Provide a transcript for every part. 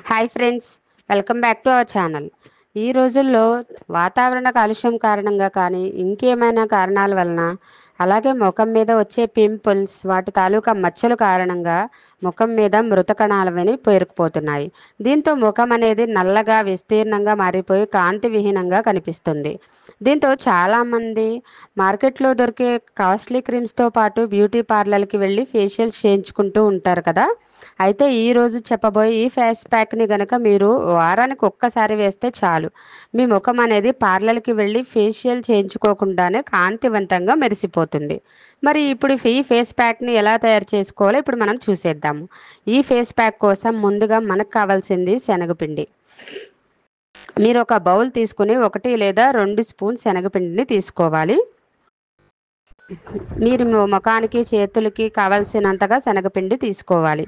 Hi friends, welcome back to our channel. ఈ రోజుల్లో వాతావరణ కాలుష్యం కారణంగా కానీ ఇంకేమైనా కారణాల వలన అలాగే ముఖం మీద వచ్చే పింపుల్స్ వాటి తాలూకా మచ్చల కారణంగా ముఖం మీద మృత కణాలవని పేరుకుపోతున్నాయి. దీంతో ముఖం అనేది నల్లగా విస్తీర్ణంగా మారిపోయి కాంతి విహీనంగా కనిపిస్తుంది. దీంతో చాలామంది మార్కెట్లో దొరికే కాస్ట్లీ క్రీమ్స్తో పాటు బ్యూటీ పార్లర్కి వెళ్ళి ఫేషియల్స్ చేయించుకుంటూ ఉంటారు కదా. అయితే ఈరోజు చెప్పబోయే ఈ ఫేస్ ప్యాక్ని గనక మీరు వారానికి ఒక్కసారి వేస్తే చాలు, మీ ముఖం అనేది పార్లర్కి వెళ్ళి ఫేషియల్ చేయించుకోకుండానే కాంతివంతంగా మెరిసిపోతుంది. మరి ఇప్పుడు ఈ ఫేస్ ప్యాక్ని ఎలా తయారు చేసుకోవాలో ఇప్పుడు మనం చూసేద్దాము. ఈ ఫేస్ ప్యాక్ కోసం ముందుగా మనకు కావాల్సింది శనగపిండి. మీరు ఒక బౌల్ తీసుకుని 1 లేదా 2 స్పూన్ శనగపిండిని తీసుకోవాలి. మీరు ముఖానికి చేతులకి కావలసినంతగా శనగపిండి తీసుకోవాలి.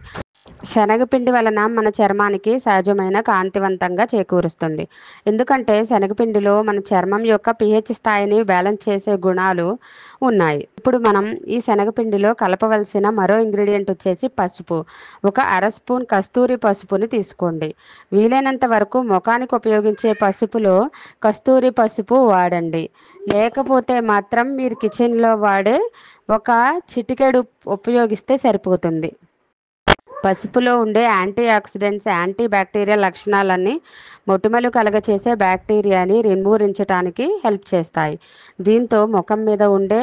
శనగపిండి వలన మన చర్మానికి సహజమైన కాంతివంతంగా చేకూరుస్తుంది. ఎందుకంటే శనగపిండిలో మన చర్మం యొక్క పిహెచ్ స్థాయిని బ్యాలెన్స్ చేసే గుణాలు ఉన్నాయి. ఇప్పుడు మనం ఈ శనగపిండిలో కలపవలసిన మరో ఇంగ్రీడియంట్ వచ్చేసి పసుపు. 1/2 స్పూన్ కస్తూరి పసుపుని తీసుకోండి. వీలైనంత వరకు ముఖానికి ఉపయోగించే పసుపులో కస్తూరి పసుపు వాడండి. లేకపోతే మాత్రం మీరు కిచెన్లో వాడే ఒక చిటికెడు ఉపయోగిస్తే సరిపోతుంది. పసుపులో ఉండే యాంటీ ఆక్సిడెంట్స్, యాంటీ బ్యాక్టీరియల్ లక్షణాలన్నీ మొటిమలు కలగచేసే బ్యాక్టీరియాని నిర్మూలించడానికి హెల్ప్ చేస్తాయి. దీంతో ముఖం మీద ఉండే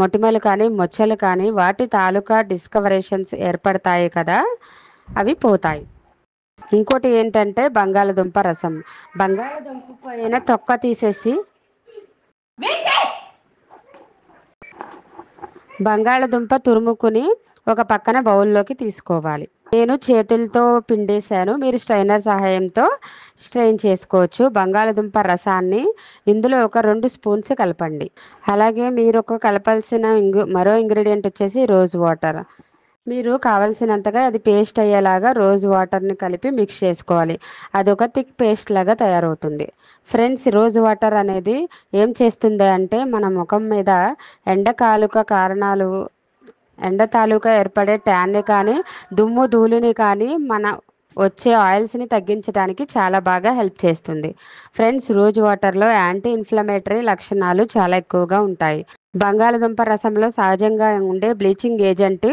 మొటిమలు కానీ మచ్చలు కానీ వాటి తాలూకా డిస్కవరేషన్స్ ఏర్పడతాయి కదా, అవి పోతాయి. ఇంకోటి ఏంటంటే బంగాళదుంప రసం. బంగాళదుంప పైన తొక్క తీసేసి బంగాళదుంప తురుముకుని ఒక పక్కన బౌల్లోకి తీసుకోవాలి. నేను చేతులతో పిండేశాను, మీరు స్ట్రైనర్ సహాయంతో స్ట్రెయిన్ చేసుకోవచ్చు. బంగాళదుంప రసాన్ని ఇందులో ఒక 2 స్పూన్స్ కలపండి. అలాగే మీరు కలపాల్సిన మరో ఇంగ్రీడియంట్ వచ్చేసి రోజ్ వాటర్. మీరు కావలసినంతగా అది పేస్ట్ అయ్యేలాగా రోజ్ వాటర్ని కలిపి మిక్స్ చేసుకోవాలి. అదొక థిక్ పేస్ట్ లాగా తయారవుతుంది. ఫ్రెండ్స్, రోజ్ వాటర్ అనేది ఏం చేస్తుంది అంటే మన ముఖం మీద ఎండ తాలూకా ఏర్పడే ట్యాన్ని కానీ దుమ్ము ధూళిని కానీ మన వచ్చే ఆయిల్స్ని తగ్గించడానికి చాలా బాగా హెల్ప్ చేస్తుంది. ఫ్రెండ్స్, రోజ్ వాటర్లో యాంటీ ఇన్ఫ్లమేటరీ లక్షణాలు చాలా ఎక్కువగా ఉంటాయి. బంగాళదుంప రసంలో సహజంగా ఉండే బ్లీచింగ్ ఏజెంట్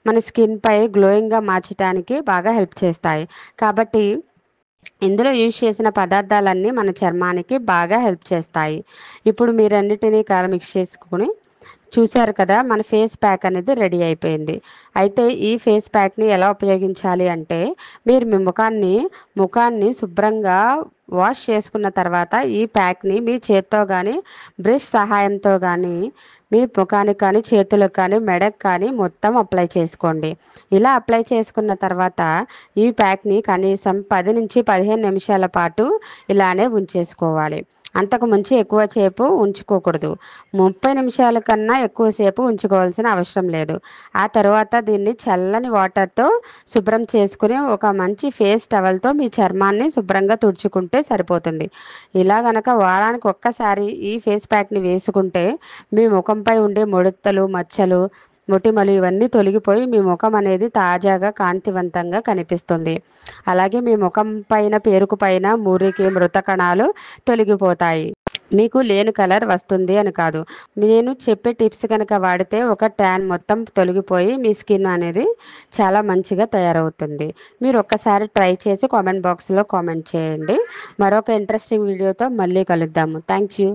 మన స్కిన్పై గ్లోయింగ్గా మార్చడానికి బాగా హెల్ప్ చేస్తాయి. కాబట్టి ఇందులో యూజ్ చేసిన పదార్థాలన్నీ మన చర్మానికి బాగా హెల్ప్ చేస్తాయి. ఇప్పుడు మీరన్నిటినీ మిక్స్ చేసుకుని చూశారు కదా, మన ఫేస్ ప్యాక్ అనేది రెడీ అయిపోయింది. అయితే ఈ ఫేస్ ప్యాక్ని ఎలా ఉపయోగించాలి అంటే, మీరు మీ ముఖాన్ని శుభ్రంగా వాష్ చేసుకున్న తర్వాత ఈ ప్యాక్ని మీ చేత్తో కానీ బ్రష్ సహాయంతో కానీ మీ ముఖానికి కానీ చేతులకు కానీ మెడకు కానీ మొత్తం అప్లై చేసుకోండి. ఇలా అప్లై చేసుకున్న తర్వాత ఈ ప్యాక్ని కనీసం 10 నుంచి 15 నిమిషాల పాటు ఇలానే ఉంచేసుకోవాలి. అంతకు మించి ఎక్కువసేపు ఉంచుకోకూడదు. 30 నిమిషాల కన్నా ఎక్కువసేపు ఉంచుకోవాల్సిన అవసరం లేదు. ఆ తర్వాత దీన్ని చల్లని వాటర్తో శుభ్రం చేసుకుని ఒక మంచి ఫేస్ టవల్తో మీ చర్మాన్ని శుభ్రంగా తుడుచుకుంటే సరిపోతుంది. ఇలా గనక వారానికి ఒక్కసారి ఈ ఫేస్ ప్యాక్ని వేసుకుంటే మీ ముఖంపై ఉండే ముడతలు, మచ్చలు, మొటిమలు ఇవన్నీ తొలగిపోయి మీ ముఖం అనేది తాజాగా కాంతివంతంగా కనిపిస్తుంది. అలాగే మీ ముఖం పైన పేరుకు పైన మురికి మృత కణాలు తొలగిపోతాయి. మీకు లేని కలర్ వస్తుంది అని కాదు, నేను చెప్పే టిప్స్ కనుక వాడితే ఒక ట్యాన్ మొత్తం తొలగిపోయి మీ స్కిన్ అనేది చాలా మంచిగా తయారవుతుంది. మీరు ఒక్కసారి ట్రై చేసి కామెంట్ బాక్స్లో కామెంట్ చేయండి. మరొక ఇంట్రెస్టింగ్ వీడియోతో మళ్ళీ కలుద్దాము. Thank you.